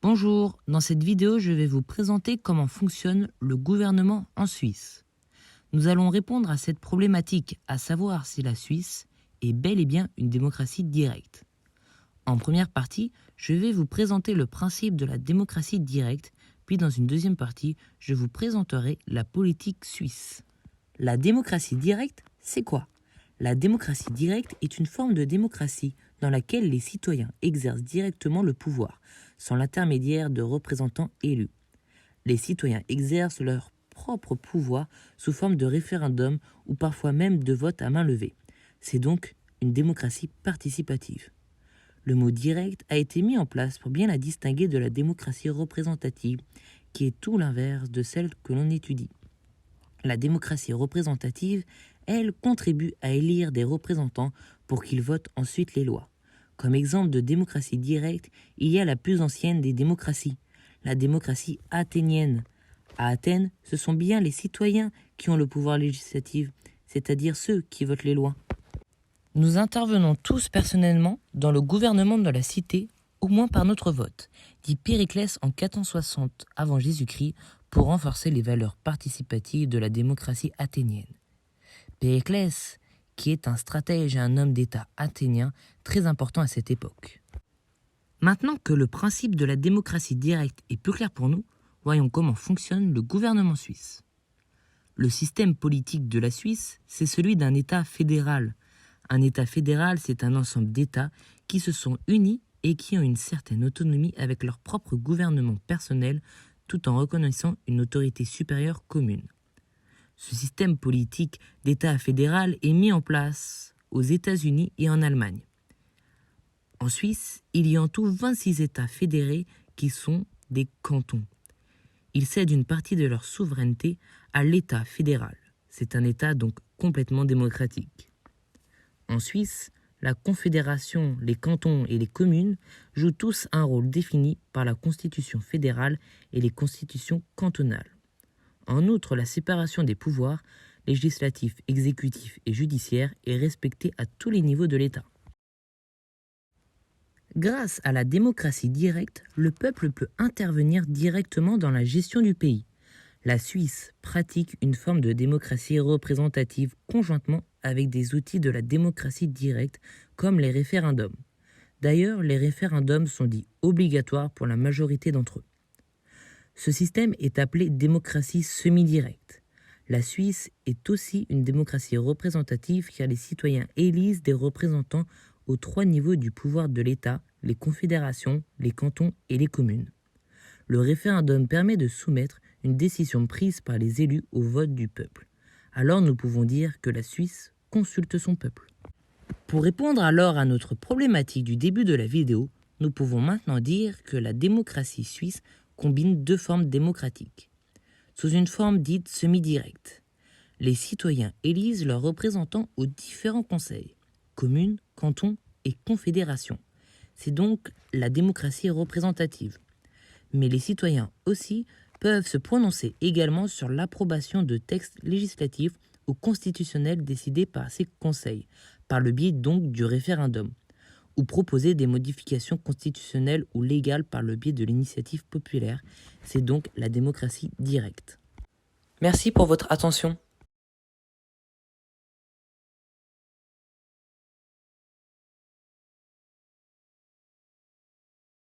Bonjour, dans cette vidéo, je vais vous présenter comment fonctionne le gouvernement en Suisse. Nous allons répondre à cette problématique, à savoir si la Suisse est bel et bien une démocratie directe. En première partie, je vais vous présenter le principe de la démocratie directe, puis dans une deuxième partie, je vous présenterai la politique suisse. La démocratie directe, c'est quoi ? La démocratie directe est une forme de démocratie dans laquelle les citoyens exercent directement le pouvoir, sans l'intermédiaire de représentants élus. Les citoyens exercent leur propre pouvoir sous forme de référendum ou parfois même de vote à main levée. C'est donc une démocratie participative. Le mot direct a été mis en place pour bien la distinguer de la démocratie représentative, qui est tout l'inverse de celle que l'on étudie. La démocratie représentative, elle, contribue à élire des représentants pour qu'ils votent ensuite les lois. Comme exemple de démocratie directe, il y a la plus ancienne des démocraties, la démocratie athénienne. À Athènes, ce sont bien les citoyens qui ont le pouvoir législatif, c'est-à-dire ceux qui votent les lois. Nous intervenons tous personnellement dans le gouvernement de la cité, au moins par notre vote, dit Périclès en 460 avant Jésus-Christ, pour renforcer les valeurs participatives de la démocratie athénienne. Périclès, qui est un stratège et un homme d'État athénien très important à cette époque. Maintenant que le principe de la démocratie directe est plus clair pour nous, voyons comment fonctionne le gouvernement suisse. Le système politique de la Suisse, c'est celui d'un État fédéral. Un État fédéral, c'est un ensemble d'États qui se sont unis et qui ont une certaine autonomie avec leur propre gouvernement personnel, tout en reconnaissant une autorité supérieure commune. Ce système politique d'État fédéral est mis en place aux États-Unis et en Allemagne. En Suisse, il y a en tout 26 États fédérés qui sont des cantons. Ils cèdent une partie de leur souveraineté à l'État fédéral. C'est un État donc complètement démocratique. En Suisse, la Confédération, les cantons et les communes jouent tous un rôle défini par la Constitution fédérale et les constitutions cantonales. En outre, la séparation des pouvoirs, législatifs, exécutifs et judiciaires, est respectée à tous les niveaux de l'État. Grâce à la démocratie directe, le peuple peut intervenir directement dans la gestion du pays. La Suisse pratique une forme de démocratie représentative conjointement avec des outils de la démocratie directe comme les référendums. D'ailleurs, les référendums sont dits obligatoires pour la majorité d'entre eux. Ce système est appelé démocratie semi-directe. La Suisse est aussi une démocratie représentative car les citoyens élisent des représentants aux 3 niveaux du pouvoir de l'État, les confédérations, les cantons et les communes. Le référendum permet de soumettre une décision prise par les élus au vote du peuple. Alors nous pouvons dire que la Suisse consulte son peuple. Pour répondre alors à notre problématique du début de la vidéo, nous pouvons maintenant dire que la démocratie suisse combine 2 formes démocratiques, sous une forme dite semi-directe. Les citoyens élisent leurs représentants aux différents conseils, communes, cantons et confédérations. C'est donc la démocratie représentative. Mais les citoyens aussi peuvent se prononcer également sur l'approbation de textes législatifs ou constitutionnels décidés par ces conseils, par le biais donc du référendum, ou proposer des modifications constitutionnelles ou légales par le biais de l'initiative populaire. C'est donc la démocratie directe. Merci pour votre attention.